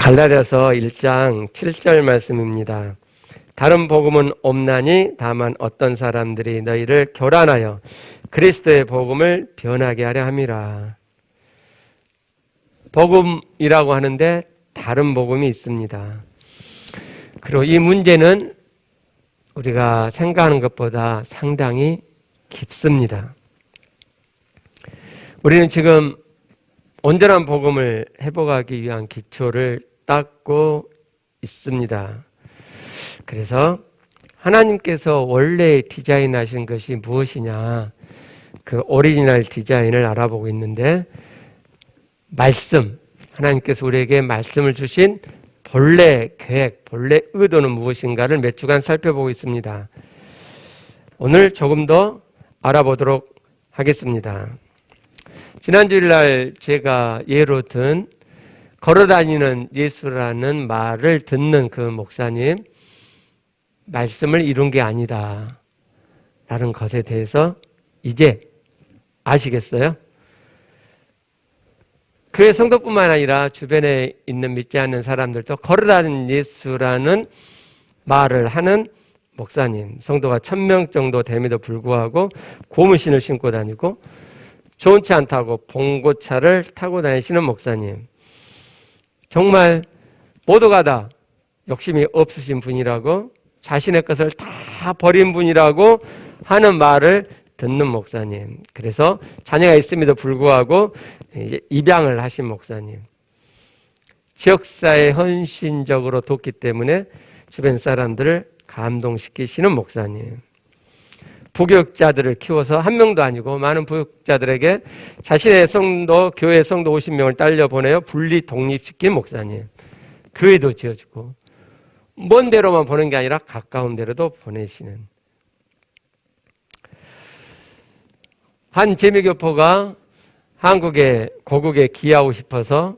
갈라디아서 1장 7절 말씀입니다. 다른 복음은 없나니 다만 어떤 사람들이 너희를 교란하여 그리스도의 복음을 변하게 하려 함이라. 복음이라고 하는데 다른 복음이 있습니다. 그리고 이 문제는 우리가 생각하는 것보다 상당히 깊습니다. 우리는 지금 온전한 복음을 회복하기 위한 기초를 닦고 있습니다. 그래서 하나님께서 원래 디자인하신 것이 무엇이냐, 그 오리지널 디자인을 알아보고 있는데, 말씀, 하나님께서 우리에게 말씀을 주신 본래 계획, 본래 의도는 무엇인가를 몇 주간 살펴보고 있습니다. 오늘 조금 더 알아보도록 하겠습니다. 지난 주일날 제가 예로 든 걸어다니는 예수라는 말을 듣는 그 목사님, 말씀을 이룬 게 아니다 라는 것에 대해서 이제 아시겠어요? 교회 성도뿐만 아니라 주변에 있는 믿지 않는 사람들도 걸어다니는 예수라는 말을 하는 목사님, 성도가 1000명 정도 됨에도 불구하고 고무신을 신고 다니고 좋은 차 안 타고 봉고차를 타고 다니시는 목사님, 정말 모두가 다 욕심이 없으신 분이라고, 자신의 것을 다 버린 분이라고 하는 말을 듣는 목사님, 그래서 자녀가 있음에도 불구하고 이제 입양을 하신 목사님, 지역사회에 헌신적으로 돕기 때문에 주변 사람들을 감동시키시는 목사님, 부교육자들을 키워서 한 명도 아니고 많은 부교육자들에게 자신의 성도, 교회 성도 50명을 딸려 보내어 분리 독립시킨 목사님, 교회도 지어주고 먼 데로만 보낸 게 아니라 가까운 데로도 보내시는 한 재미교포가 한국의 고국에 기여하고 싶어서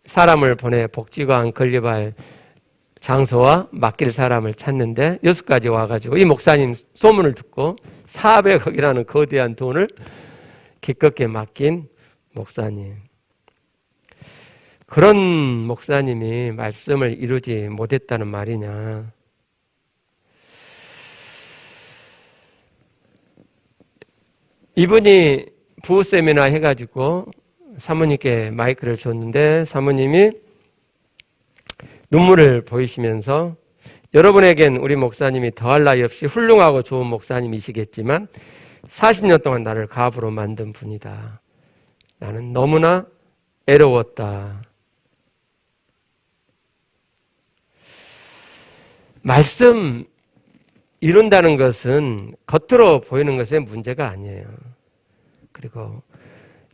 사람을 보내 복지관 건립할 장소와 맡길 사람을 찾는데 6가지 와가지고 이 목사님 소문을 듣고 400억이라는 거대한 돈을 기껏게 맡긴 목사님. 그런 목사님이 말씀을 이루지 못했다는 말이냐. 이분이 부부 세미나 해가지고 사모님께 마이크를 줬는데 사모님이 눈물을 보이시면서, 여러분에겐 우리 목사님이 더할 나위 없이 훌륭하고 좋은 목사님이시겠지만 40년 동안 나를 가부로 만든 분이다. 나는 너무나 애로웠다. 말씀 이룬다는 것은 겉으로 보이는 것의 문제가 아니에요. 그리고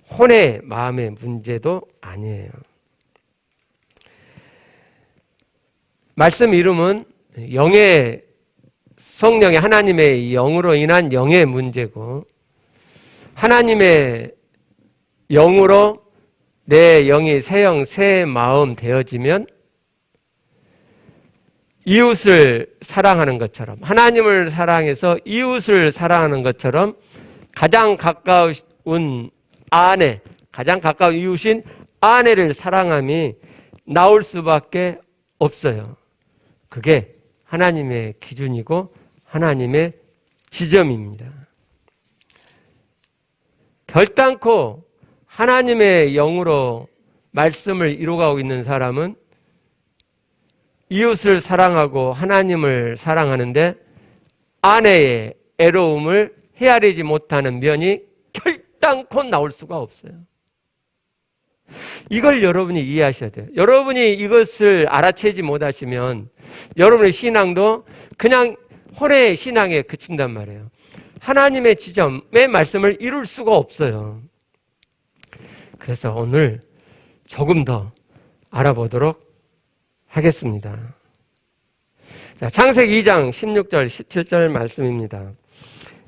혼의 마음의 문제도 아니에요. 말씀 이름은 영의, 성령의, 하나님의 영으로 인한 영의 문제고, 하나님의 영으로 내 영이 새 영, 새 마음 되어지면 이웃을 사랑하는 것처럼, 하나님을 사랑해서 이웃을 사랑하는 것처럼 가장 가까운 아내, 가장 가까운 이웃인 아내를 사랑함이 나올 수밖에 없어요. 그게 하나님의 기준이고 하나님의 지점입니다. 결단코 하나님의 영으로 말씀을 이루어가고 있는 사람은 이웃을 사랑하고 하나님을 사랑하는데 아내의 애로움을 헤아리지 못하는 면이 결단코 나올 수가 없어요. 이걸 여러분이 이해하셔야 돼요. 여러분이 이것을 알아채지 못하시면 여러분의 신앙도 그냥 혼의 신앙에 그친단 말이에요. 하나님의 지점의 말씀을 이룰 수가 없어요. 그래서 오늘 조금 더 알아보도록 하겠습니다. 자, 창세기 2장 16절 17절 말씀입니다.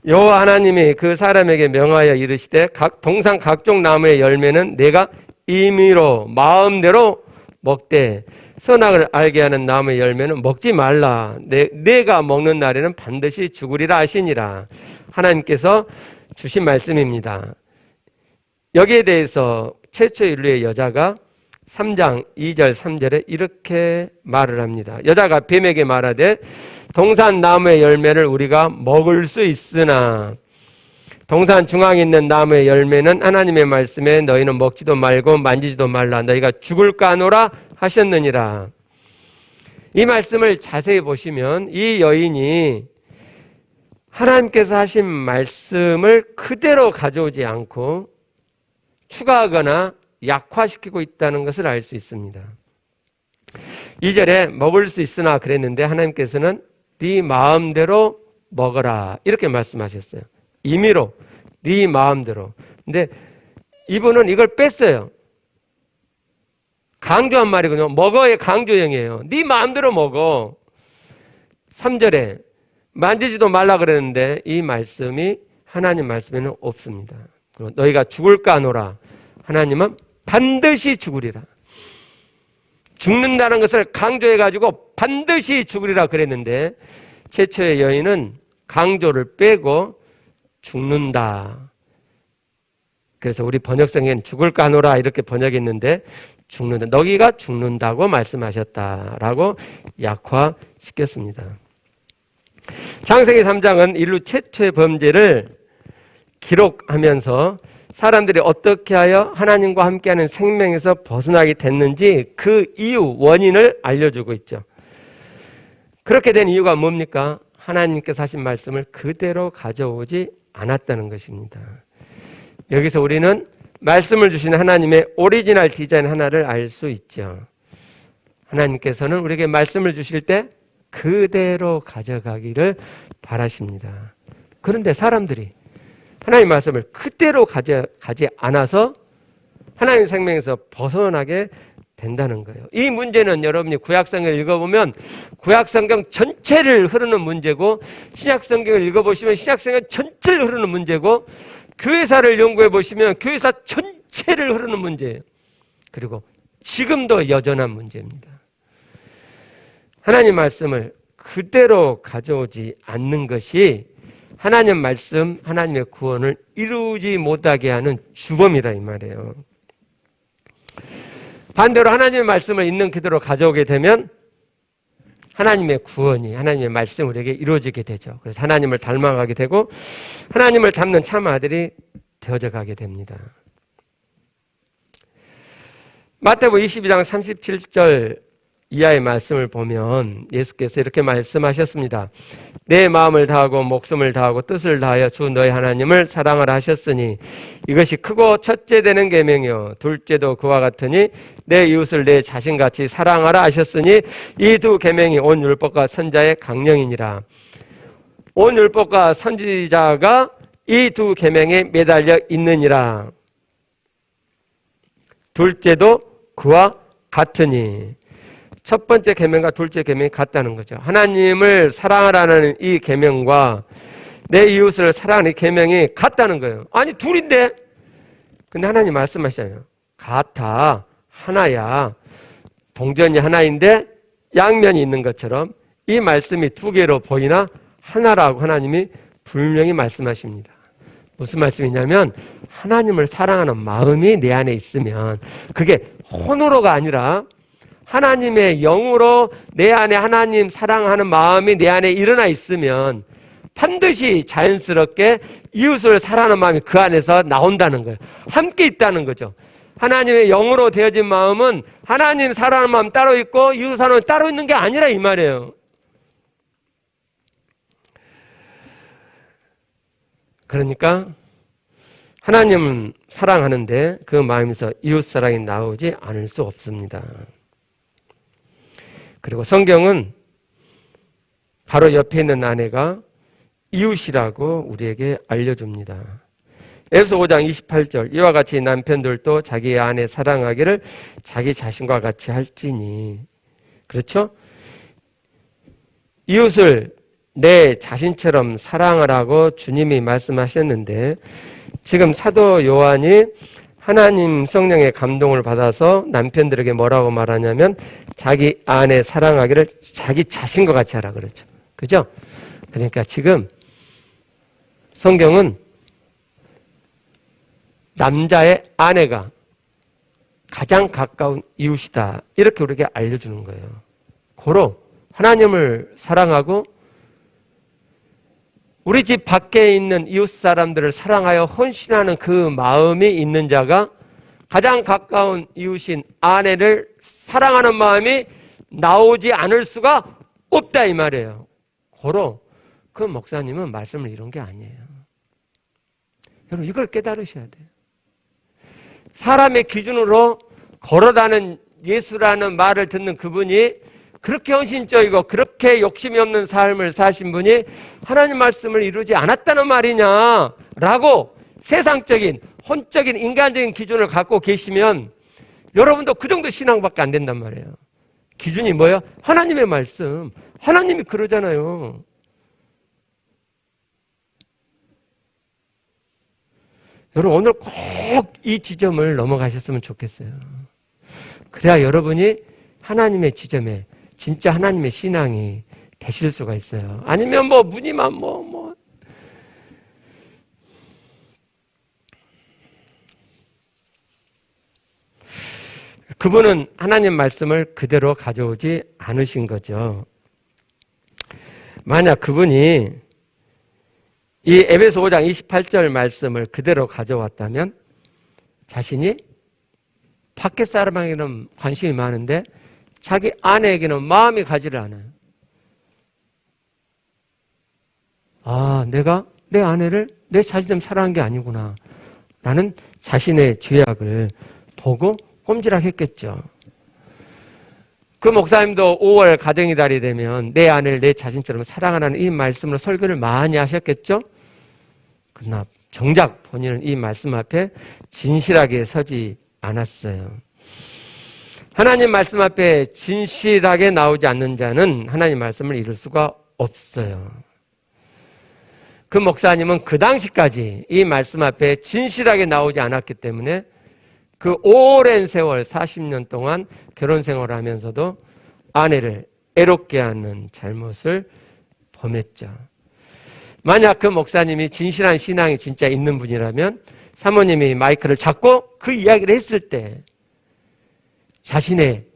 여호와 하나님이 그 사람에게 명하여 이르시되 동산 각종 나무의 열매는 내가 임의로 마음대로 먹되 선악을 알게 하는 나무의 열매는 먹지 말라. 내가 먹는 날에는 반드시 죽으리라 하시니라. 하나님께서 주신 말씀입니다. 여기에 대해서 최초 인류의 여자가 3장 2절 3절에 이렇게 말을 합니다. 여자가 뱀에게 말하되 동산 나무의 열매를 우리가 먹을 수 있으나 동산 중앙에 있는 나무의 열매는 하나님의 말씀에 너희는 먹지도 말고 만지지도 말라 너희가 죽을까 하노라 하셨느니라. 이 말씀을 자세히 보시면 이 여인이 하나님께서 하신 말씀을 그대로 가져오지 않고 추가하거나 약화시키고 있다는 것을 알 수 있습니다. 2절에 먹을 수 있으나 그랬는데 하나님께서는 네 마음대로 먹어라 이렇게 말씀하셨어요. 임의로 네 마음대로. 근데 이분은 이걸 뺐어요. 강조한 말이거든요. 먹어의 강조형이에요. 네 마음대로 먹어. 3절에 만지지도 말라 그랬는데 이 말씀이 하나님 말씀에는 없습니다. 그리고 너희가 죽을까 하노라. 하나님은 반드시 죽으리라. 죽는다는 것을 강조해가지고 반드시 죽으리라 그랬는데 최초의 여인은 강조를 빼고 죽는다. 그래서 우리 번역성에는 죽을까 하노라 이렇게 번역했는데 죽는다. 너희가 죽는다고 말씀하셨다라고 약화시켰습니다. 창세기 3장은 인류 최초의 범죄를 기록하면서 사람들이 어떻게 하여 하나님과 함께하는 생명에서 벗어나게 됐는지 그 이유, 원인을 알려주고 있죠. 그렇게 된 이유가 뭡니까? 하나님께서 하신 말씀을 그대로 가져오지 않았다는 것입니다. 여기서 우리는 말씀을 주신 하나님의 오리지널 디자인 하나를 알 수 있죠. 하나님께서는 우리에게 말씀을 주실 때 그대로 가져가기를 바라십니다. 그런데 사람들이 하나님 말씀을 그대로 가져가지 않아서 하나님 생명에서 벗어나게 된다는 거예요. 이 문제는 여러분이 구약성경을 읽어보면 구약성경 전체를 흐르는 문제고 신약성경을 읽어보시면 신약성경 전체를 흐르는 문제고 교회사를 연구해 보시면 교회사 전체를 흐르는 문제예요. 그리고 지금도 여전한 문제입니다. 하나님 말씀을 그대로 가져오지 않는 것이 하나님 말씀, 하나님의 구원을 이루지 못하게 하는 주범이라 이 말이에요. 반대로 하나님의 말씀을 있는 그대로 가져오게 되면 하나님의 구원이, 하나님의 말씀 우리에게 이루어지게 되죠. 그래서 하나님을 닮아가게 되고 하나님을 닮는 참 아들이 되어져 가게 됩니다. 마태복음 22장 37절 이하의 말씀을 보면 예수께서 이렇게 말씀하셨습니다. 내 마음을 다하고 목숨을 다하고 뜻을 다하여 주 너희 하나님을 사랑하라 하셨으니 이것이 크고 첫째 되는 계명이요 둘째도 그와 같으니 내 이웃을 내 자신같이 사랑하라 하셨으니 이 두 계명이 온 율법과 선지자의 강령이니라. 온 율법과 선지자가 이 두 계명에 매달려 있느니라. 둘째도 그와 같으니. 첫 번째 계명과 둘째 계명이 같다는 거죠. 하나님을 사랑하라는 이 계명과 내 이웃을 사랑하는 이 계명이 같다는 거예요. 아니 둘인데? 근데 하나님 말씀하시잖아요. 같아, 하나야. 동전이 하나인데 양면이 있는 것처럼 이 말씀이 두 개로 보이나 하나라고 하나님이 분명히 말씀하십니다. 무슨 말씀이냐면 하나님을 사랑하는 마음이 내 안에 있으면 그게 혼으로가 아니라 하나님의 영으로 내 안에 하나님 사랑하는 마음이 내 안에 일어나 있으면 반드시 자연스럽게 이웃을 사랑하는 마음이 그 안에서 나온다는 거예요. 함께 있다는 거죠. 하나님의 영으로 되어진 마음은 하나님 사랑하는 마음 따로 있고 이웃 사랑은 따로 있는 게 아니라 이 말이에요. 그러니까 하나님은 사랑하는데 그 마음에서 이웃 사랑이 나오지 않을 수 없습니다. 그리고 성경은 바로 옆에 있는 아내가 이웃이라고 우리에게 알려줍니다. 에베소 5장 28절 이와 같이 남편들도 자기의 아내 사랑하기를 자기 자신과 같이 할지니. 그렇죠? 이웃을 내 자신처럼 사랑하라고 주님이 말씀하셨는데 지금 사도 요한이 하나님 성령의 감동을 받아서 남편들에게 뭐라고 말하냐면 자기 아내 사랑하기를 자기 자신과 같이 하라 그러죠. 그죠? 그러니까 지금 성경은 남자의 아내가 가장 가까운 이웃이다. 이렇게 우리에게 알려주는 거예요. 고로 하나님을 사랑하고 우리 집 밖에 있는 이웃 사람들을 사랑하여 헌신하는 그 마음이 있는 자가 가장 가까운 이웃인 아내를 사랑하는 마음이 나오지 않을 수가 없다 이 말이에요. 고로 그 목사님은 말씀을 이룬 게 아니에요. 여러분 이걸 깨달으셔야 돼요. 사람의 기준으로 걸어다는 예수라는 말을 듣는 그분이 그렇게 헌신적이고 그렇게 욕심이 없는 삶을 사신 분이 하나님 말씀을 이루지 않았다는 말이냐라고 세상적인 혼적인 인간적인 기준을 갖고 계시면 여러분도 그 정도 신앙밖에 안 된단 말이에요. 기준이 뭐예요? 하나님의 말씀. 하나님이 그러잖아요. 여러분 오늘 꼭 이 지점을 넘어가셨으면 좋겠어요. 그래야 여러분이 하나님의 지점에 진짜 하나님의 신앙이 되실 수가 있어요. 아니면 뭐 무늬만 그분은 하나님 말씀을 그대로 가져오지 않으신 거죠. 만약 그분이 이 에베소 5장 28절 말씀을 그대로 가져왔다면 자신이 밖에 사람에게는 관심이 많은데 자기 아내에게는 마음이 가지를 않아요. 아, 내가 내 아내를 내 자신처럼 사랑한 게 아니구나. 나는 자신의 죄악을 보고 꼼지락했겠죠. 그 목사님도 5월 가정의 달이 되면 내 아내를 내 자신처럼 사랑하라는 이 말씀으로 설교를 많이 하셨겠죠. 그러나 정작 본인은 이 말씀 앞에 진실하게 서지 않았어요. 하나님 말씀 앞에 진실하게 나오지 않는 자는 하나님 말씀을 이룰 수가 없어요. 그 목사님은 그 당시까지 이 말씀 앞에 진실하게 나오지 않았기 때문에 그 오랜 세월 40년 동안 결혼 생활을 하면서도 아내를 애롭게 하는 잘못을 범했죠. 만약 그 목사님이 진실한 신앙이 진짜 있는 분이라면 사모님이 마이크를 잡고 그 이야기를 했을 때 자신의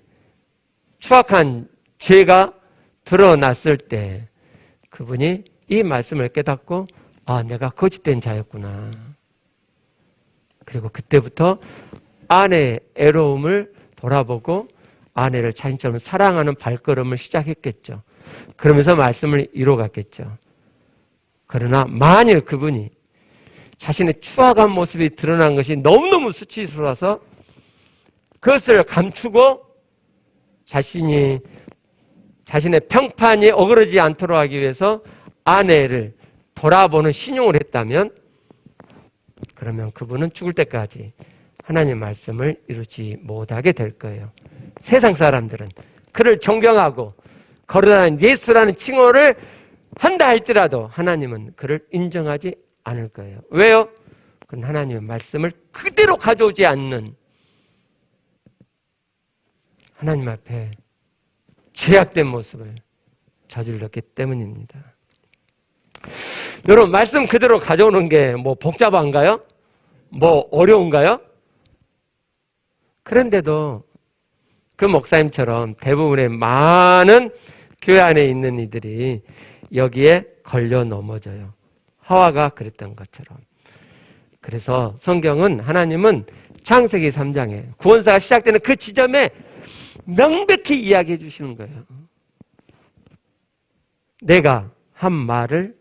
추악한 죄가 드러났을 때 그분이 이 말씀을 깨닫고 아, 내가 거짓된 자였구나. 그리고 그때부터 아내의 애로움을 돌아보고 아내를 자신처럼 사랑하는 발걸음을 시작했겠죠. 그러면서 말씀을 이뤄갔겠죠. 그러나 만일 그분이 자신의 추악한 모습이 드러난 것이 너무너무 수치스러워서 그것을 감추고 자신의 평판이 어그러지지 않도록 하기 위해서 아내를 돌아보는 신용을 했다면 그러면 그분은 죽을 때까지 하나님의 말씀을 이루지 못하게 될 거예요. 세상 사람들은 그를 존경하고 거룩한 예수라는 칭호를 한다 할지라도 하나님은 그를 인정하지 않을 거예요. 왜요? 그건 하나님의 말씀을 그대로 가져오지 않는 하나님 앞에 죄악된 모습을 저질렀기 때문입니다. 여러분 말씀 그대로 가져오는 게 뭐 복잡한가요? 뭐 어려운가요? 그런데도 그 목사님처럼 대부분의 많은 교회 안에 있는 이들이 여기에 걸려 넘어져요. 하와가 그랬던 것처럼. 그래서 성경은 하나님은 창세기 3장에 구원사가 시작되는 그 지점에 명백히 이야기해 주시는 거예요. 내가 한 말을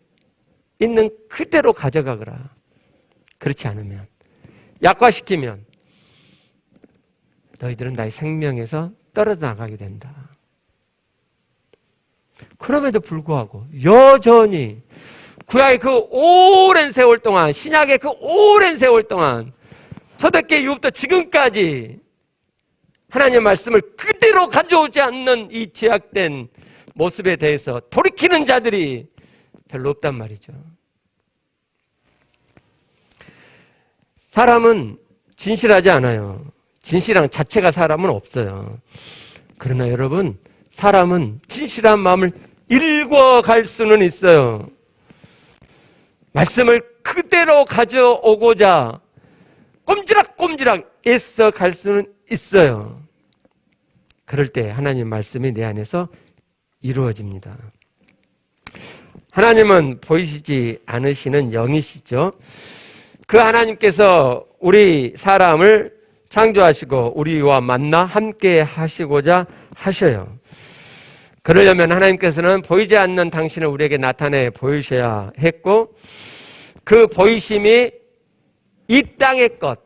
있는 그대로 가져가거라. 그렇지 않으면 약화시키면 너희들은 나의 생명에서 떨어져 나가게 된다. 그럼에도 불구하고 여전히 구약의 그 오랜 세월 동안 신약의 그 오랜 세월 동안 초대교회 이후부터 지금까지 하나님의 말씀을 그대로 가져오지 않는 이 죄악된 모습에 대해서 돌이키는 자들이 별로 없단 말이죠. 사람은 진실하지 않아요. 진실한 자체가 사람은 없어요. 그러나 여러분, 사람은 진실한 마음을 읽어갈 수는 있어요. 말씀을 그대로 가져오고자 꼼지락꼼지락 애써 갈 수는 있어요. 그럴 때 하나님 말씀이 내 안에서 이루어집니다. 하나님은 보이시지 않으시는 영이시죠. 그 하나님께서 우리 사람을 창조하시고 우리와 만나 함께 하시고자 하셔요. 그러려면 하나님께서는 보이지 않는 당신을 우리에게 나타내 보이셔야 했고, 그 보이심이 이 땅의 것,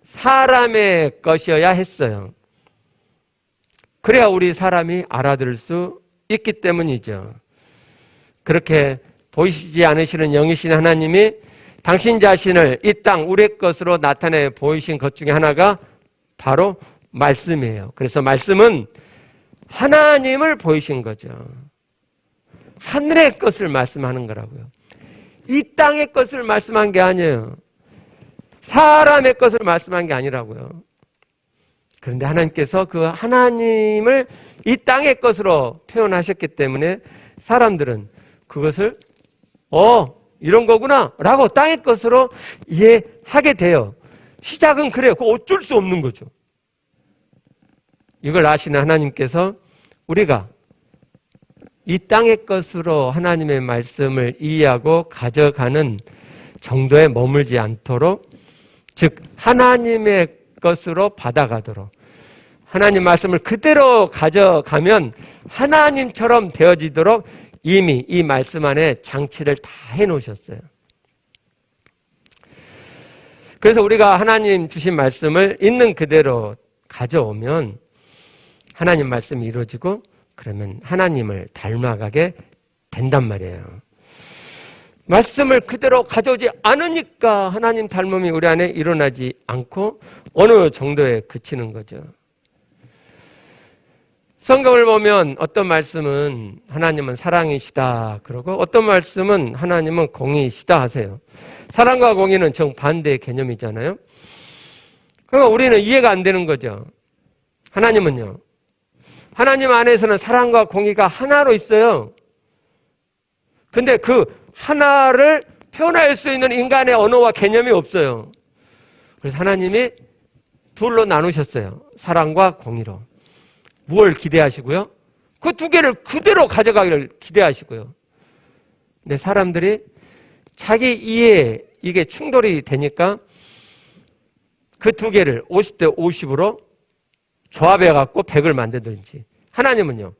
사람의 것이어야 했어요. 그래야 우리 사람이 알아들을 수 있기 때문이죠. 그렇게 보이시지 않으시는 영이신 하나님이 당신 자신을 이 땅 우리의 것으로 나타내 보이신 것 중에 하나가 바로 말씀이에요. 그래서 말씀은 하나님을 보이신 거죠. 하늘의 것을 말씀하는 거라고요. 이 땅의 것을 말씀한 게 아니에요. 사람의 것을 말씀한 게 아니라고요. 그런데 하나님께서 그 하나님을 이 땅의 것으로 표현하셨기 때문에 사람들은 그것을 이런 거구나 라고 땅의 것으로 이해하게 돼요. 시작은 그래요. 그거 어쩔 수 없는 거죠. 이걸 아시는 하나님께서 우리가 이 땅의 것으로 하나님의 말씀을 이해하고 가져가는 정도에 머물지 않도록, 즉 하나님의 것으로 받아가도록, 하나님 말씀을 그대로 가져가면 하나님처럼 되어지도록 이미 이 말씀 안에 장치를 다 해놓으셨어요. 그래서 우리가 하나님 주신 말씀을 있는 그대로 가져오면 하나님 말씀이 이루어지고, 그러면 하나님을 닮아가게 된단 말이에요. 말씀을 그대로 가져오지 않으니까 하나님 닮음이 우리 안에 일어나지 않고 어느 정도에 그치는 거죠. 성경을 보면 어떤 말씀은 하나님은 사랑이시다 그러고, 어떤 말씀은 하나님은 공의이시다 하세요. 사랑과 공의는 정반대의 개념이잖아요. 그러니까 우리는 이해가 안 되는 거죠. 하나님은요, 하나님 안에서는 사랑과 공의가 하나로 있어요. 근데 그 하나를 표현할 수 있는 인간의 언어와 개념이 없어요. 그래서 하나님이 둘로 나누셨어요. 사랑과 공의로. 무엇을 기대하시고요? 그 두 개를 그대로 가져가기를 기대하시고요. 근데 사람들이 자기 이해에 이게 충돌이 되니까 그 두 개를 50대 50으로 조합해갖고 100을 만들든지, 하나님은요,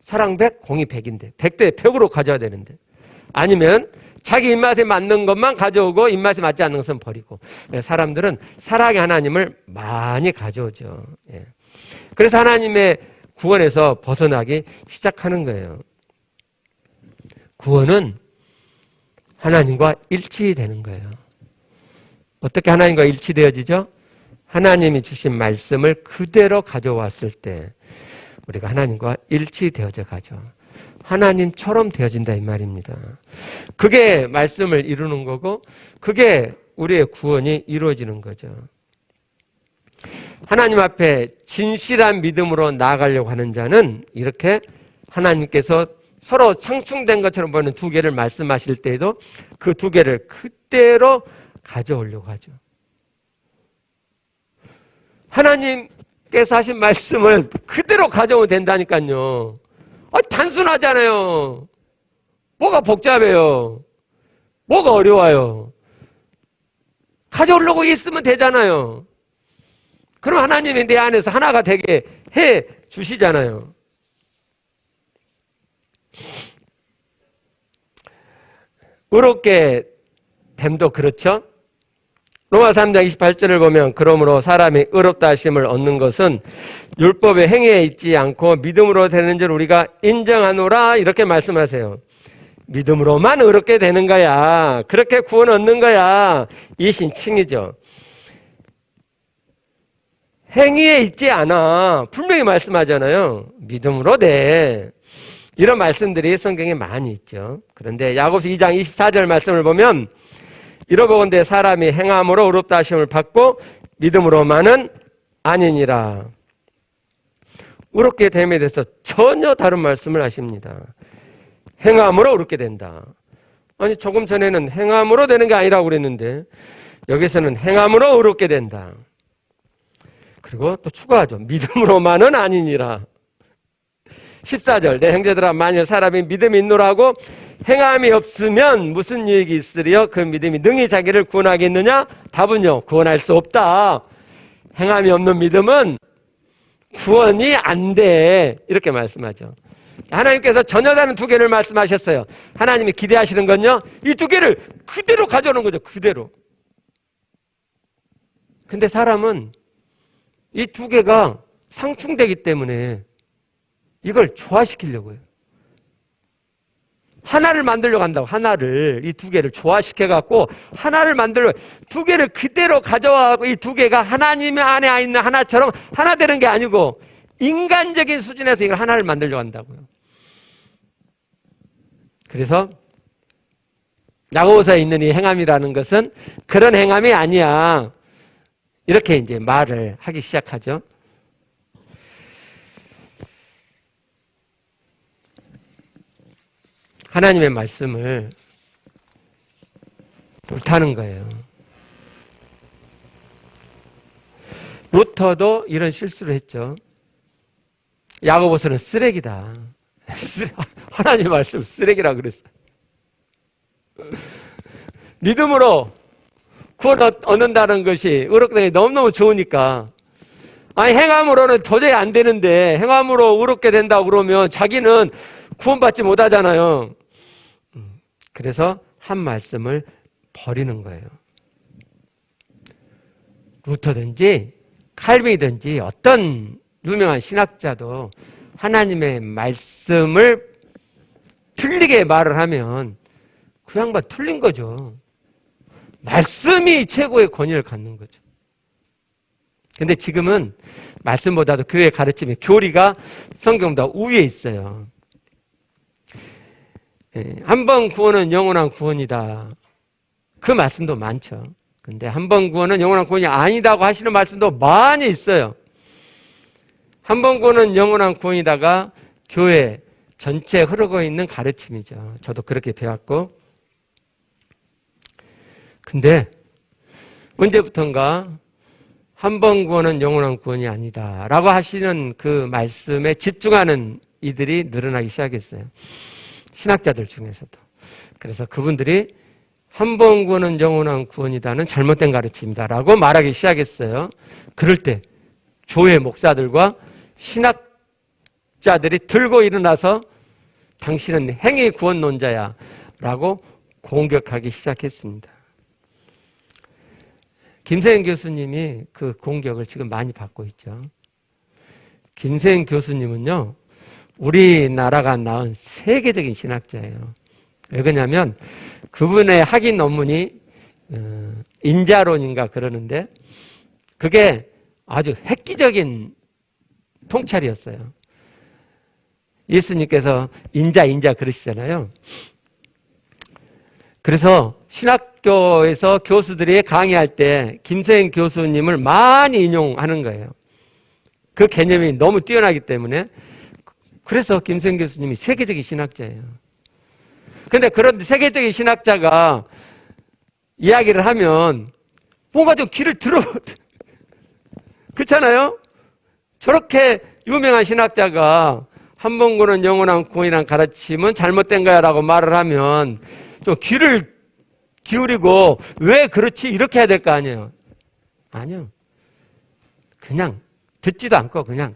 사랑 100, 공의 100인데 100대 100으로 가져야 되는데, 아니면 자기 입맛에 맞는 것만 가져오고 입맛에 맞지 않는 것은 버리고, 사람들은 사랑의 하나님을 많이 가져오죠. 예. 그래서 하나님의 구원에서 벗어나기 시작하는 거예요. 구원은 하나님과 일치되는 거예요. 어떻게 하나님과 일치되어지죠? 하나님이 주신 말씀을 그대로 가져왔을 때 우리가 하나님과 일치되어져 가죠. 하나님처럼 되어진다 이 말입니다. 그게 말씀을 이루는 거고, 그게 우리의 구원이 이루어지는 거죠. 하나님 앞에 진실한 믿음으로 나아가려고 하는 자는 이렇게 하나님께서 서로 상충된 것처럼 보이는 두 개를 말씀하실 때에도 그 두 개를 그대로 가져오려고 하죠. 하나님께서 하신 말씀을 그대로 가져오면 된다니까요. 단순하잖아요. 뭐가 복잡해요? 뭐가 어려워요? 가져오려고 있으면 되잖아요. 그럼 하나님이 내 안에서 하나가 되게 해 주시잖아요. 의롭게 됨도 그렇죠? 로마서 3장 28절을 보면, 그러므로 사람이 의롭다 하심을 얻는 것은 율법의 행위에 있지 않고 믿음으로 되는 줄 우리가 인정하노라, 이렇게 말씀하세요. 믿음으로만 의롭게 되는 거야. 그렇게 구원 얻는 거야. 이 신칭이죠. 행위에 있지 않아. 분명히 말씀하잖아요. 믿음으로 돼. 이런 말씀들이 성경에 많이 있죠. 그런데 야고보서 2장 24절 말씀을 보면, 이러보건대 사람이 행함으로 의롭다 하심을 받고 믿음으로만은 아니니라. 의롭게 됨에 대해서 전혀 다른 말씀을 하십니다. 행함으로 의롭게 된다. 아니, 조금 전에는 행함으로 되는 게 아니라고 그랬는데, 여기서는 행함으로 의롭게 된다. 그리고 또 추가하죠. 믿음으로만은 아니니라. 14절 내 형제들아 만일 사람이 믿음이 있노라고 행함이 없으면 무슨 유익이 있으리요? 그 믿음이 능히 자기를 구원하겠느냐? 답은요. 구원할 수 없다. 행함이 없는 믿음은 구원이 안 돼. 이렇게 말씀하죠. 하나님께서 전혀 다른 두 개를 말씀하셨어요. 하나님이 기대하시는 건요. 이 두 개를 그대로 가져오는 거죠. 그대로. 근데 사람은 이 두 개가 상충되기 때문에 이걸 조화시키려고 해요. 하나를 만들려고 한다고. 하나를, 이 두 개를 조화시켜갖고 하나를 만들려고. 두 개를 그대로 가져와갖고 이 두 개가 하나님 안에 있는 하나처럼 하나 되는 게 아니고 인간적인 수준에서 이걸 하나를 만들려고 한다고요. 그래서 야고보서에 있는 이 행함이라는 것은 그런 행함이 아니야. 이렇게 이제 말을 하기 시작하죠. 하나님의 말씀을 옳다는 거예요. 루터도 이런 실수를 했죠. 야고보서는 쓰레기다. 하나님의 말씀 쓰레기라 그랬어요. 믿음으로 구원 얻는다는 것이 의롭게 되는 게 너무너무 좋으니까. 아니 행함으로는 도저히 안 되는데 행함으로 의롭게 된다고 그러면 자기는 구원받지 못하잖아요. 그래서 한 말씀을 버리는 거예요. 루터든지 칼빈이든지 어떤 유명한 신학자도 하나님의 말씀을 틀리게 말을 하면 그 양반 틀린 거죠. 말씀이 최고의 권위를 갖는 거죠. 근데 지금은 말씀보다도 교회의 가르침의 교리가 성경보다 우위에 있어요. 한 번 구원은 영원한 구원이다. 그 말씀도 많죠. 근데 한 번 구원은 영원한 구원이 아니다고 하시는 말씀도 많이 있어요. 한 번 구원은 영원한 구원이다가 교회 전체에 흐르고 있는 가르침이죠. 저도 그렇게 배웠고. 근데 언제부턴가 한 번 구원은 영원한 구원이 아니다 라고 하시는 그 말씀에 집중하는 이들이 늘어나기 시작했어요. 신학자들 중에서도. 그래서 그분들이 한 번 구원은 영원한 구원이다는 잘못된 가르침이다 라고 말하기 시작했어요. 그럴 때 교회 목사들과 신학자들이 들고 일어나서 당신은 행위 구원론자야 라고 공격하기 시작했습니다. 김세현 교수님이 그 공격을 지금 많이 받고 있죠. 김세현 교수님은요, 우리나라가 낳은 세계적인 신학자예요. 왜 그러냐면 그분의 학위 논문이 인자론인가 그러는데 그게 아주 획기적인 통찰이었어요. 예수님께서 인자 그러시잖아요. 그래서 신학교에서 교수들이 강의할 때 김세현 교수님을 많이 인용하는 거예요. 그 개념이 너무 뛰어나기 때문에. 그래서 김세현 교수님이 세계적인 신학자예요. 그런데 그런 세계적인 신학자가 이야기를 하면 뭔가 좀 귀를 들어 그렇잖아요? 저렇게 유명한 신학자가 한 번 구원은 영원한 구원이라는 가르침은 잘못된 거야 라고 말을 하면 좀 귀를 기울이고 왜 그렇지 이렇게 해야 될 거 아니에요. 아니요. 그냥 듣지도 않고 그냥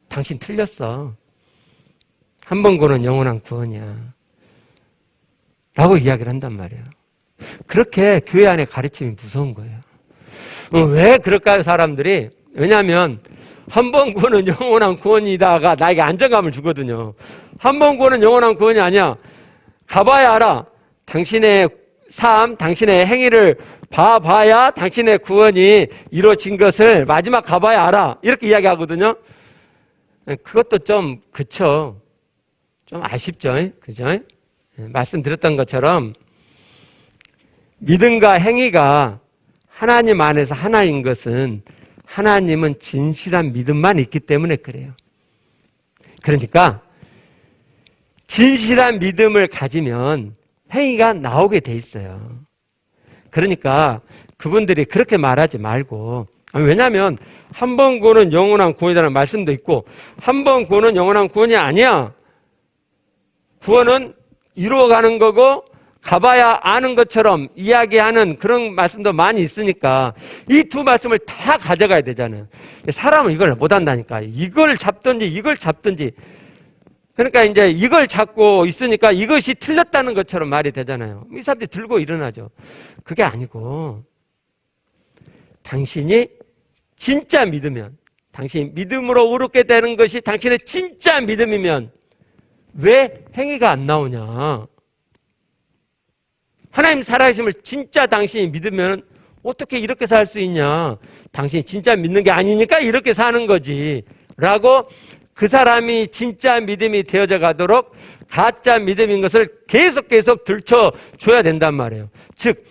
당신 틀렸어. 한 번 구원은 영원한 구원이야 라고 이야기를 한단 말이에요. 그렇게 교회 안에 가르침이 무서운 거예요. 왜 그럴까요, 사람들이? 왜냐하면 한 번 구원은 영원한 구원이다가 나에게 안정감을 주거든요. 한 번 구원은 영원한 구원이 아니야. 가봐야 알아. 당신의 삶, 당신의 행위를 봐봐야 당신의 구원이 이루어진 것을 마지막 가봐야 알아. 이렇게 이야기하거든요. 그것도 좀 그쵸. 좀 아쉽죠. 그죠? 말씀드렸던 것처럼 믿음과 행위가 하나님 안에서 하나인 것은 하나님은 진실한 믿음만 있기 때문에 그래요. 그러니까 진실한 믿음을 가지면 행위가 나오게 돼 있어요. 그러니까 그분들이 그렇게 말하지 말고, 왜냐하면 한 번 구원은 영원한 구원이라는 말씀도 있고 한 번 구원은 영원한 구원이 아니야. 구원은 이루어가는 거고 가봐야 아는 것처럼 이야기하는 그런 말씀도 많이 있으니까 이 두 말씀을 다 가져가야 되잖아요. 사람은 이걸 못한다니까. 이걸 잡든지 이걸 잡든지. 그러니까 이제 이걸 잡고 있으니까 이것이 틀렸다는 것처럼 말이 되잖아요. 이 사람들이 들고 일어나죠. 그게 아니고 당신이 진짜 믿으면, 당신이 믿음으로 오르게 되는 것이 당신의 진짜 믿음이면 왜 행위가 안 나오냐? 하나님 살아계심을 진짜 당신이 믿으면 어떻게 이렇게 살 수 있냐? 당신이 진짜 믿는 게 아니니까 이렇게 사는 거지 라고 그 사람이 진짜 믿음이 되어져 가도록 가짜 믿음인 것을 계속 들춰줘야 된단 말이에요. 즉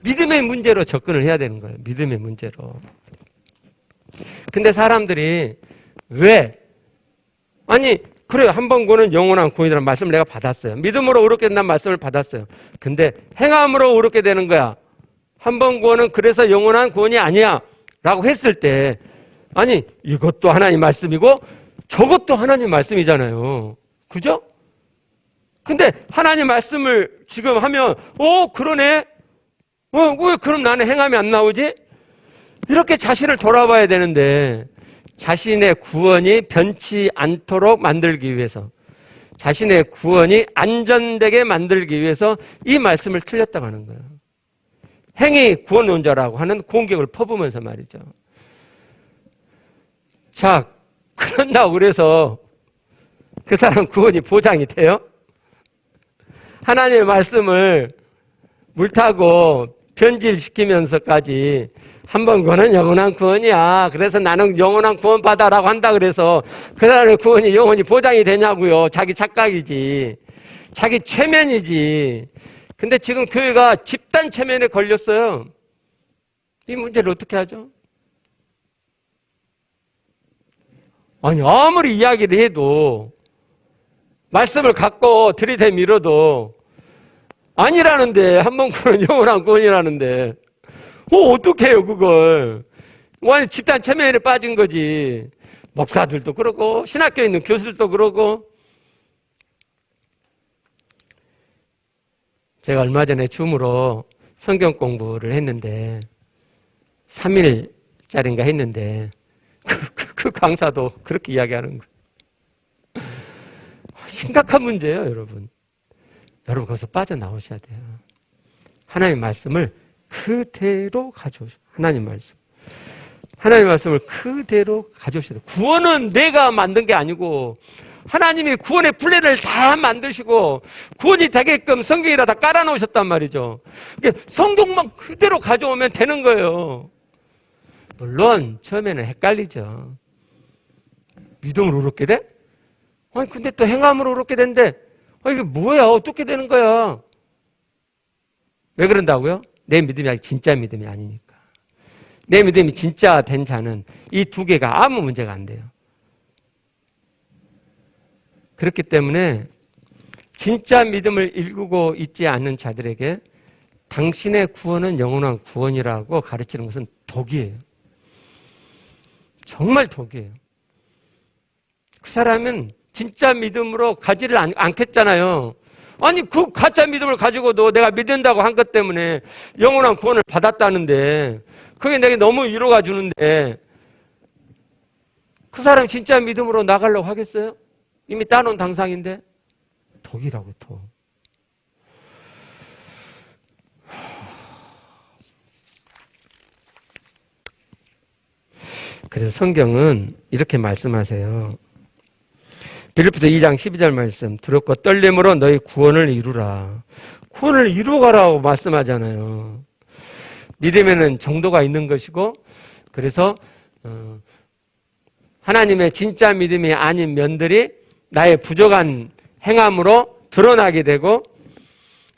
믿음의 문제로 접근을 해야 되는 거예요. 믿음의 문제로. 근데 사람들이 왜? 아니 그래요. 한 번 구원은 영원한 구원이라는 말씀을 내가 받았어요. 믿음으로 의롭게 된다는 말씀을 받았어요. 근데 행함으로 의롭게 되는 거야. 한 번 구원은 그래서 영원한 구원이 아니야 라고 했을 때 아니 이것도 하나님 말씀이고 저것도 하나님 말씀이잖아요. 그죠? 근데 하나님 말씀을 지금 하면 그러네. 왜 그럼 나는 행함이 안 나오지? 이렇게 자신을 돌아봐야 되는데 자신의 구원이 변치 않도록 만들기 위해서, 자신의 구원이 안전되게 만들기 위해서 이 말씀을 틀렸다고 하는 거예요. 행위 구원론자라고 하는 공격을 퍼부으면서 말이죠. 자, 그런다고 그래서 그 사람 구원이 보장이 돼요? 하나님의 말씀을 물타고 변질시키면서까지 한 번 구원은 영원한 구원이야. 그래서 나는 영원한 구원 받아라고 한다 그래서 그 사람의 구원이 영원히 보장이 되냐고요. 자기 착각이지. 자기 최면이지. 근데 지금 교회가 집단 최면에 걸렸어요. 이 문제를 어떻게 하죠? 아니 아무리 이야기를 해도 말씀을 갖고 들이대 밀어도 아니라는데 한 번 구원은 영원한 구원이라는데 어떻게 해요 그걸. 완전 집단 체면에 빠진 거지. 목사들도 그러고 신학교에 있는 교수들도 그러고. 제가 얼마 전에 줌으로 성경 공부를 했는데 3일짜리인가 했는데 그 강사도 그렇게 이야기하는 거예요. 심각한 문제예요 여러분. 여러분 거기서 빠져나오셔야 돼요. 하나님의 말씀을 그대로 가져오셔. 하나님 말씀을 그대로 가져오셔야 돼요. 구원은 내가 만든 게 아니고 하나님이 구원의 플랜을 다 만드시고 구원이 되게끔 성경에다 다 깔아놓으셨단 말이죠. 성경만 그대로 가져오면 되는 거예요. 물론 처음에는 헷갈리죠. 믿음으로 의롭게 돼? 아니 근데 또 행함으로 의롭게 된대. 이게 뭐야? 어떻게 되는 거야? 왜 그런다고요? 내 믿음이 진짜 믿음이 아니니까. 내 믿음이 진짜 된 자는 이 두 개가 아무 문제가 안 돼요. 그렇기 때문에 진짜 믿음을 일구고 있지 않는 자들에게 당신의 구원은 영원한 구원이라고 가르치는 것은 독이에요. 정말 독이에요. 그 사람은 진짜 믿음으로 가지를 않겠잖아요. 아니 그 가짜 믿음을 가지고도 내가 믿는다고 한 것 때문에 영원한 구원을 받았다는데 그게 내게 너무 위로가 주는데 그 사람 진짜 믿음으로 나가려고 하겠어요? 이미 따놓은 당상인데. 독이라고 독. 그래서 성경은 이렇게 말씀하세요. 빌립보서 2장 12절 말씀, 두렵고 떨림으로 너희 구원을 이루라. 구원을 이루어가라고 말씀하잖아요. 믿음에는 정도가 있는 것이고, 그래서 하나님의 진짜 믿음이 아닌 면들이 나의 부족한 행함으로 드러나게 되고,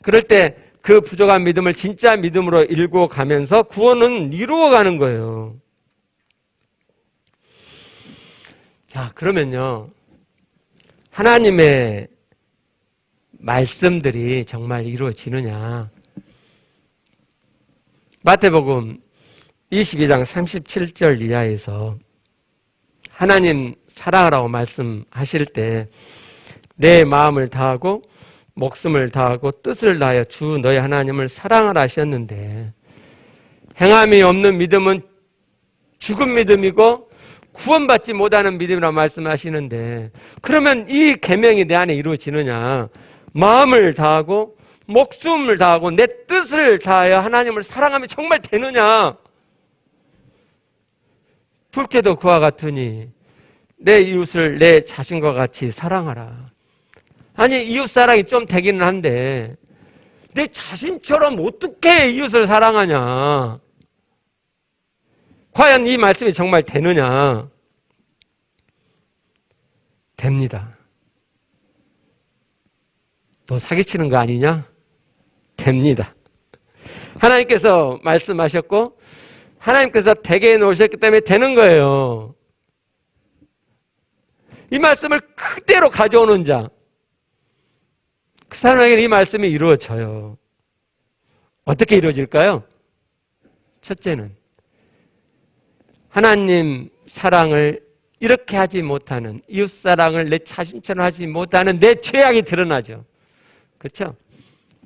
그럴 때 그 부족한 믿음을 진짜 믿음으로 일구어 가면서 구원은 이루어가는 거예요. 자, 그러면요. 하나님의 말씀들이 정말 이루어지느냐? 마태복음 22장 37절 이하에서 하나님 사랑하라고 말씀하실 때 내 마음을 다하고 목숨을 다하고 뜻을 다하여 주 너희 하나님을 사랑하라 하셨는데, 행함이 없는 믿음은 죽은 믿음이고 구원받지 못하는 믿음이라고 말씀하시는데, 그러면 이 계명이 내 안에 이루어지느냐? 마음을 다하고 목숨을 다하고 내 뜻을 다하여 하나님을 사랑하면 정말 되느냐? 둘째도 그와 같으니 내 이웃을 내 자신과 같이 사랑하라. 아니, 이웃 사랑이 좀 되기는 한데 내 자신처럼 어떻게 이웃을 사랑하냐? 과연 이 말씀이 정말 되느냐? 됩니다. 너 사기치는 거 아니냐? 됩니다. 하나님께서 말씀하셨고 하나님께서 되게 해놓으셨기 때문에 되는 거예요. 이 말씀을 그대로 가져오는 자, 그 사람에게는 이 말씀이 이루어져요. 어떻게 이루어질까요? 첫째는 하나님 사랑을 이렇게 하지 못하는, 이웃 사랑을 내 자신처럼 하지 못하는 내 죄악이 드러나죠. 그렇죠?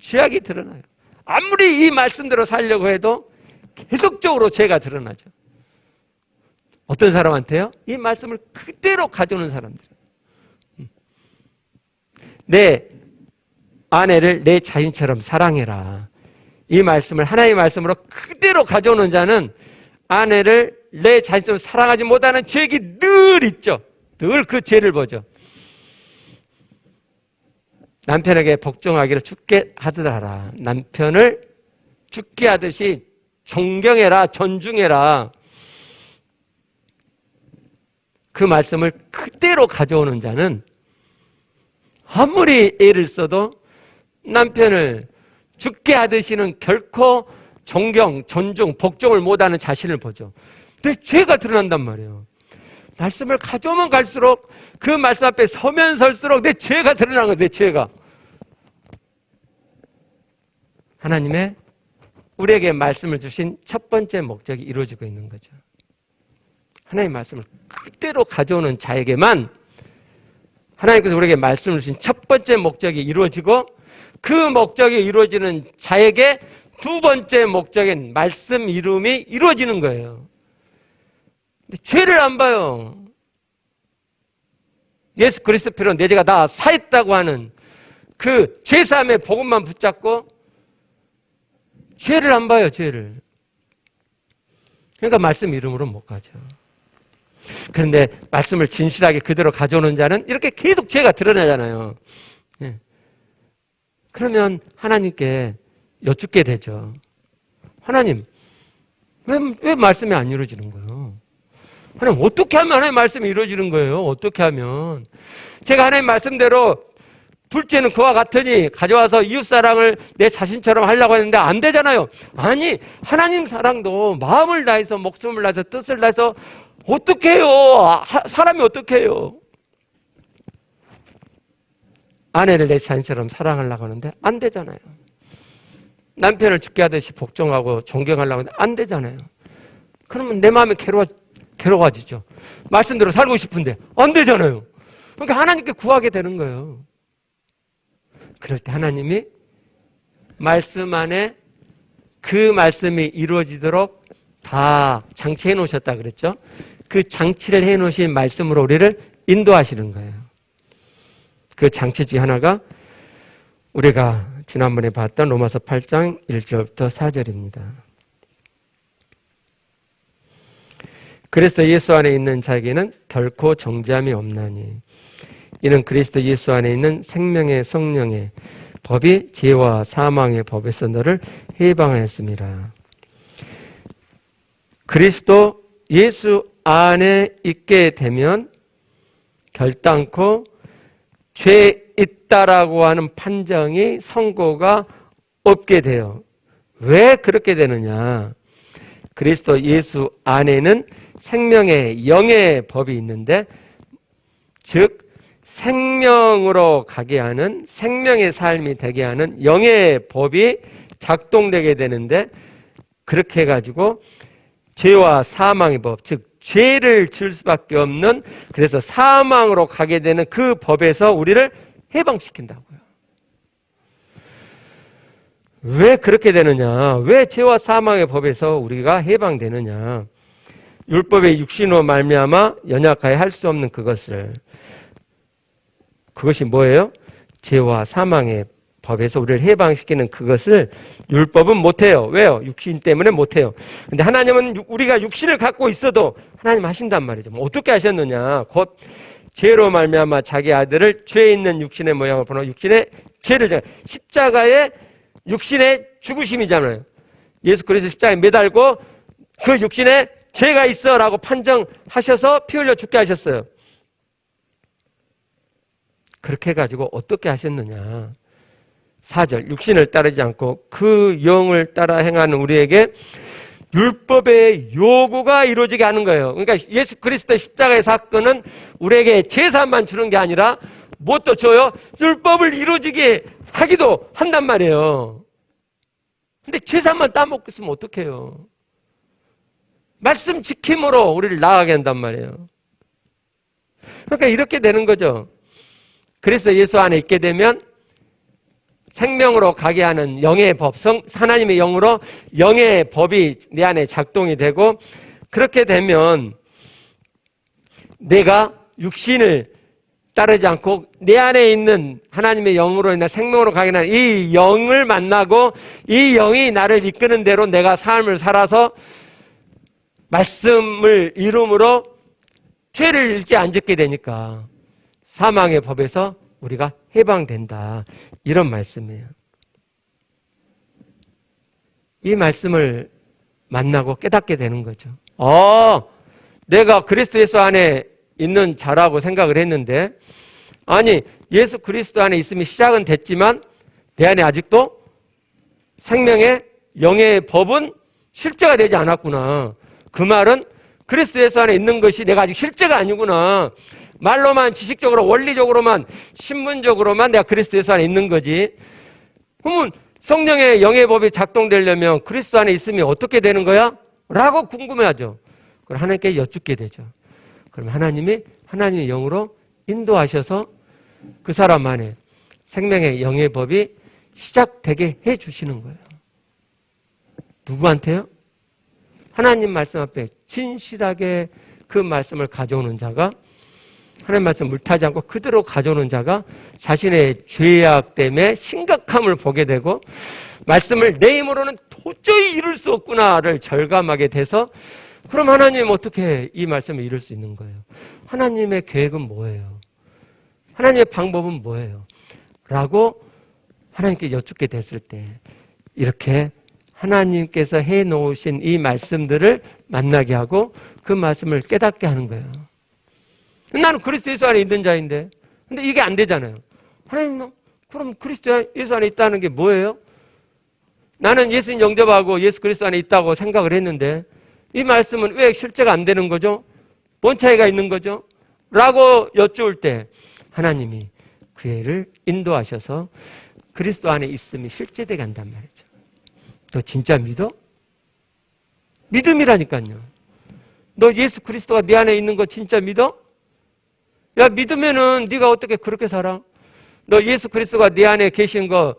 죄악이 드러나요. 아무리 이 말씀대로 살려고 해도 계속적으로 죄가 드러나죠. 어떤 사람한테요? 이 말씀을 그대로 가져오는 사람들. 내 아내를 내 자신처럼 사랑해라. 이 말씀을 하나님의 말씀으로 그대로 가져오는 자는 아내를 내 자신처럼 사랑하지 못하는 죄악이 늘 있죠. 늘 그 죄를 보죠. 남편에게 복종하기를 죽게 하더라. 남편을 죽게 하듯이 존경해라, 존중해라. 그 말씀을 그대로 가져오는 자는 아무리 애를 써도 남편을 죽게 하듯이는 결코 존경, 존중, 복종을 못하는 자신을 보죠. 내 죄가 드러난단 말이에요. 말씀을 가져오면 갈수록 그 말씀 앞에 서면 설수록 내 죄가 드러나는 거예요. 내 죄가. 하나님의 우리에게 말씀을 주신 첫 번째 목적이 이루어지고 있는 거죠. 하나님의 말씀을 그대로 가져오는 자에게만 하나님께서 우리에게 말씀을 주신 첫 번째 목적이 이루어지고, 그 목적이 이루어지는 자에게 두 번째 목적인 말씀 이루음이 이루어지는 거예요. 근데 죄를 안 봐요. 예수 그리스도 피로 내 죄가 다 사했다고 하는 그 죄사함의 복음만 붙잡고 죄를 안 봐요. 죄를. 그러니까 말씀 이름으로 못 가죠. 그런데 말씀을 진실하게 그대로 가져오는 자는 이렇게 계속 죄가 드러나잖아요. 그러면 하나님께 여쭙게 되죠. 하나님, 왜 말씀이 안 이루어지는 거예요? 하나님, 어떻게 하면 하나님의 말씀이 이루어지는 거예요? 어떻게 하면? 제가 하나님 말씀대로 둘째는 그와 같으니 가져와서 이웃사랑을 내 자신처럼 하려고 했는데 안 되잖아요. 아니, 하나님 사랑도 마음을 다해서 목숨을 다해서 뜻을 다해서 어떻게 해요? 사람이 어떻게 해요? 아내를 내 자신처럼 사랑하려고 하는데 안 되잖아요. 남편을 죽게 하듯이 복종하고 존경하려고 하는데 안 되잖아요. 그러면 내 마음이 괴로워지죠. 말씀대로 살고 싶은데 안 되잖아요. 그러니까 하나님께 구하게 되는 거예요. 그럴 때 하나님이 말씀 안에 그 말씀이 이루어지도록 다 장치해 놓으셨다 그랬죠. 그 장치를 해 놓으신 말씀으로 우리를 인도하시는 거예요. 그 장치 중에 하나가 우리가 지난번에 봤던 로마서 8장 1절부터 4절입니다. 그리스도 예수 안에 있는 자에게는 결코 정죄함이 없나니 이는 그리스도 예수 안에 있는 생명의 성령의 법이 죄와 사망의 법에서 너를 해방하였습니다. 그리스도 예수 안에 있게 되면 결단코 죄 있다라고 하는 판정이 선고가 없게 돼요. 왜 그렇게 되느냐? 그리스도 예수 안에는 생명의 영의 법이 있는데, 즉 생명으로 가게 하는, 생명의 삶이 되게 하는 영의 법이 작동되게 되는데, 그렇게 해가지고 죄와 사망의 법, 즉 죄를 지을 수밖에 없는, 그래서 사망으로 가게 되는 그 법에서 우리를 해방시킨다고요. 왜 그렇게 되느냐? 왜 죄와 사망의 법에서 우리가 해방되느냐? 율법의 육신으로 말미암아 연약하여 할 수 없는 그것이 뭐예요? 죄와 사망의 법에서 우리를 해방시키는 그것을 율법은 못해요. 왜요? 육신 때문에 못해요. 근데 하나님은 우리가 육신을 갖고 있어도 하나님 하신단 말이죠. 뭐 어떻게 하셨느냐? 곧 죄로 말미암아 자기 아들을 죄 있는 육신의 모양을 보나 육신의 죄를 십자가의 육신의 죽으심이잖아요. 예수 그리스도 십자가에 매달고 그 육신에 죄가 있어라고 판정하셔서 피 흘려 죽게 하셨어요. 그렇게 해가지고 어떻게 하셨느냐? 4절, 육신을 따르지 않고 그 영을 따라 행하는 우리에게 율법의 요구가 이루어지게 하는 거예요. 그러니까 예수 그리스도의 십자가의 사건은 우리에게 제사만 주는 게 아니라 뭣도 줘요? 율법을 이루어지게 하기도 한단 말이에요. 근데 제사만 따먹고 있으면 어떡해요? 말씀 지킴으로 우리를 나아가게 한단 말이에요. 그러니까 이렇게 되는 거죠. 그래서 예수 안에 있게 되면 생명으로 가게 하는 영의 법, 하나님의 영으로 영의 법이 내 안에 작동이 되고, 그렇게 되면 내가 육신을 따르지 않고 내 안에 있는 하나님의 영으로 인해 생명으로 가게 하는 이 영을 만나고 이 영이 나를 이끄는 대로 내가 삶을 살아서 말씀을 이름으로 죄를 일제 안 짓게 되니까 사망의 법에서 우리가 해방된다. 이런 말씀이에요. 이 말씀을 만나고 깨닫게 되는 거죠. 내가 그리스도 예수 안에 있는 자라고 생각을 했는데, 아니 예수 그리스도 안에 있음이 시작은 됐지만 내 안에 아직도 생명의 영의 법은 실제가 되지 않았구나. 그 말은 그리스도 예수 안에 있는 것이 내가 아직 실제가 아니구나. 말로만, 지식적으로, 원리적으로만, 신문적으로만 내가 그리스도 예수 안에 있는 거지. 그러면 성령의 영의 법이 작동되려면 그리스도 안에 있으면 어떻게 되는 거야? 라고 궁금해하죠. 그럼 하나님께 여쭙게 되죠. 그럼 하나님이 하나님의 영으로 인도하셔서 그 사람 안에 생명의 영의 법이 시작되게 해 주시는 거예요. 누구한테요? 하나님 말씀 앞에 진실하게 그 말씀을 가져오는 자가, 하나님 말씀 물타지 않고 그대로 가져오는 자가 자신의 죄악 때문에 심각함을 보게 되고, 말씀을 내 힘으로는 도저히 이룰 수 없구나를 절감하게 돼서, 그럼 하나님 어떻게 이 말씀을 이룰 수 있는 거예요? 하나님의 계획은 뭐예요? 하나님의 방법은 뭐예요? 라고 하나님께 여쭙게 됐을 때 이렇게 하나님께서 해놓으신 이 말씀들을 만나게 하고 그 말씀을 깨닫게 하는 거예요. 나는 그리스도 예수 안에 있는 자인데, 근데 이게 안 되잖아요. 하나님, 그럼 그리스도 예수 안에 있다는 게 뭐예요? 나는 예수님 영접하고 예수 그리스도 안에 있다고 생각을 했는데 이 말씀은 왜 실제가 안 되는 거죠? 뭔 차이가 있는 거죠? 라고 여쭈을 때 하나님이 그 애를 인도하셔서 그리스도 안에 있음이 실제되게 한단 말이죠. 너 진짜 믿어? 믿음이라니까요. 너 예수 그리스도가 네 안에 있는 거 진짜 믿어? 야, 믿으면은 네가 어떻게 그렇게 살아? 너 예수 그리스도가 네 안에 계신 거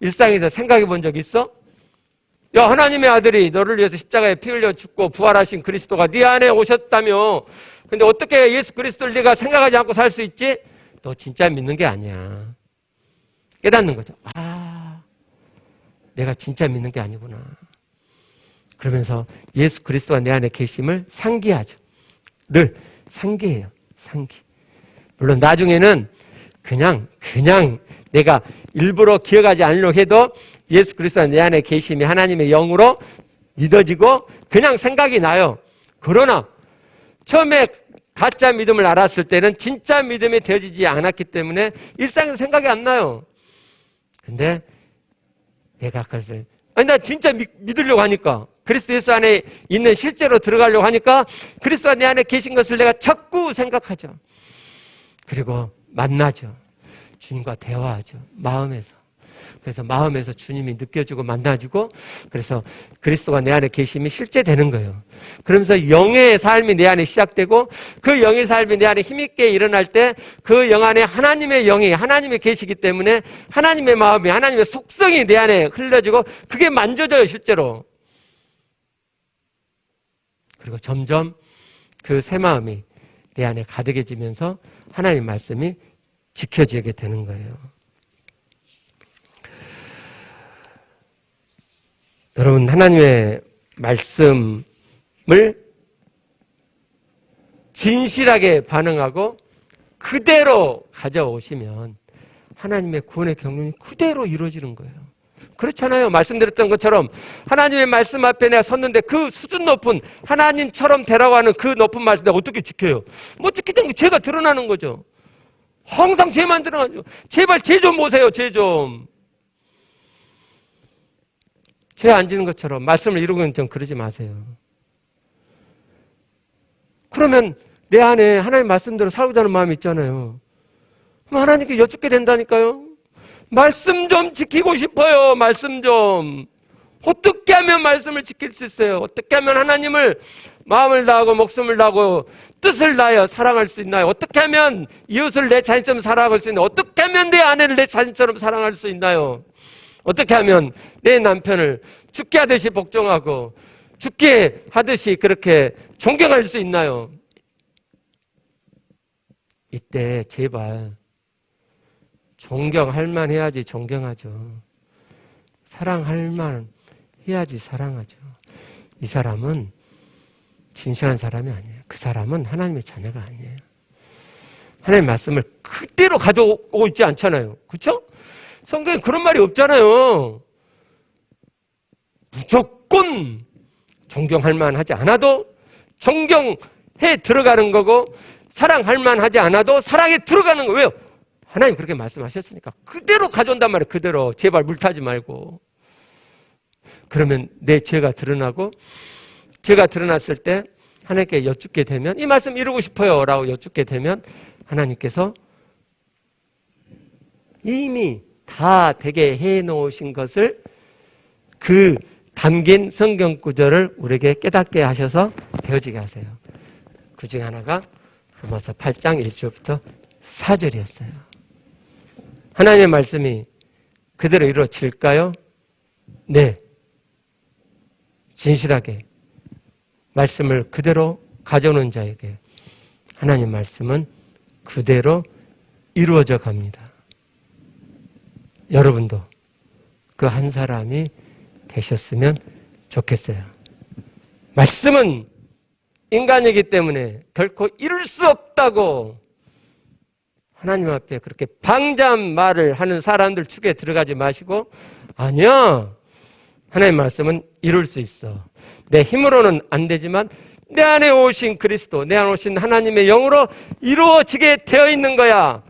일상에서 생각해 본 적 있어? 야, 하나님의 아들이 너를 위해서 십자가에 피 흘려 죽고 부활하신 그리스도가 네 안에 오셨다며, 근데 어떻게 예수 그리스도를 네가 생각하지 않고 살 수 있지? 너 진짜 믿는 게 아니야. 깨닫는 거죠. 내가 진짜 믿는 게 아니구나. 그러면서 예수 그리스도가 내 안에 계심을 상기하죠. 늘 상기해요. 상기. 물론 나중에는 그냥 내가 일부러 기억하지 않으려고 해도 예수 그리스도가 내 안에 계심이 하나님의 영으로 믿어지고 그냥 생각이 나요. 그러나 처음에 가짜 믿음을 알았을 때는 진짜 믿음이 되어지지 않았기 때문에 일상에서 생각이 안 나요. 근데 내가 그것을, 나 진짜 믿으려고 하니까, 그리스도 예수 안에 있는 실제로 들어가려고 하니까 그리스도가 내 안에 계신 것을 내가 자꾸 생각하죠. 그리고 만나죠. 주님과 대화하죠. 마음에서. 그래서 마음에서 주님이 느껴지고 만나지고 그래서 그리스도가 내 안에 계심이 실제 되는 거예요. 그러면서 영의 삶이 내 안에 시작되고 그 영의 삶이 내 안에 힘있게 일어날 때 그 영 안에 하나님의 영이 하나님이 계시기 때문에 하나님의 마음이 하나님의 속성이 내 안에 흘려지고 그게 만져져요, 실제로. 그리고 점점 그 새 마음이 내 안에 가득해지면서 하나님의 말씀이 지켜지게 되는 거예요. 여러분, 하나님의 말씀을 진실하게 반응하고 그대로 가져오시면 하나님의 구원의 경륜이 그대로 이루어지는 거예요. 그렇잖아요. 말씀드렸던 것처럼 하나님의 말씀 앞에 내가 섰는데 그 수준 높은 하나님처럼 되라고 하는 그 높은 말씀 내가 어떻게 지켜요? 못 지키던 게 죄가 드러나는 거죠. 항상 죄만 드러나죠. 제발 죄 좀 보세요. 죄 좀. 죄 안 지는 것처럼 말씀을 이루고는 좀 그러지 마세요. 그러면 내 안에 하나님 말씀대로 살고자 하는 마음이 있잖아요. 그럼 하나님께 여쭙게 된다니까요. 말씀 좀 지키고 싶어요. 말씀 좀. 어떻게 하면 말씀을 지킬 수 있어요? 어떻게 하면 하나님을 마음을 다하고 목숨을 다하고 뜻을 다하여 사랑할 수 있나요? 어떻게 하면 이웃을 내 자신처럼 사랑할 수 있나요? 어떻게 하면 내 아내를 내 자신처럼 사랑할 수 있나요? 어떻게 하면 내 남편을 죽게 하듯이 복종하고 죽게 하듯이 그렇게 존경할 수 있나요? 이때 제발 존경할 만 해야지 존경하죠. 사랑할 만 해야지 사랑하죠. 이 사람은 진실한 사람이 아니에요. 그 사람은 하나님의 자녀가 아니에요. 하나님의 말씀을 그대로 가져오고 있지 않잖아요. 그렇죠? 성경에 그런 말이 없잖아요. 무조건 존경할 만하지 않아도 존경해 들어가는 거고 사랑할 만하지 않아도 사랑에 들어가는 거예요. 왜요? 하나님 그렇게 말씀하셨으니까 그대로 가져온단 말이에요. 그대로. 제발 물타지 말고. 그러면 내 죄가 드러나고 죄가 드러났을 때 하나님께 여쭙게 되면 이 말씀 이루고 싶어요 라고 여쭙게 되면 하나님께서 이미 다 되게 해놓으신 것을 그 담긴 성경 구절을 우리에게 깨닫게 하셔서 되어지게 하세요. 그 중에 하나가 로마서 8장 1절부터 4절이었어요. 하나님의 말씀이 그대로 이루어질까요? 네. 진실하게 말씀을 그대로 가져오는 자에게 하나님의 말씀은 그대로 이루어져 갑니다. 여러분도 그 한 사람이 되셨으면 좋겠어요. 말씀은 인간이기 때문에 결코 이룰 수 없다고 하나님 앞에 그렇게 방자한 말을 하는 사람들 축에 들어가지 마시고 아니야. 하나님의 말씀은 이룰 수 있어. 내 힘으로는 안 되지만 내 안에 오신 그리스도, 내 안에 오신 하나님의 영으로 이루어지게 되어 있는 거야.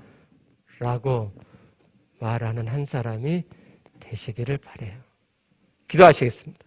라고 말하는 한 사람이 되시기를 바라요. 기도하시겠습니다.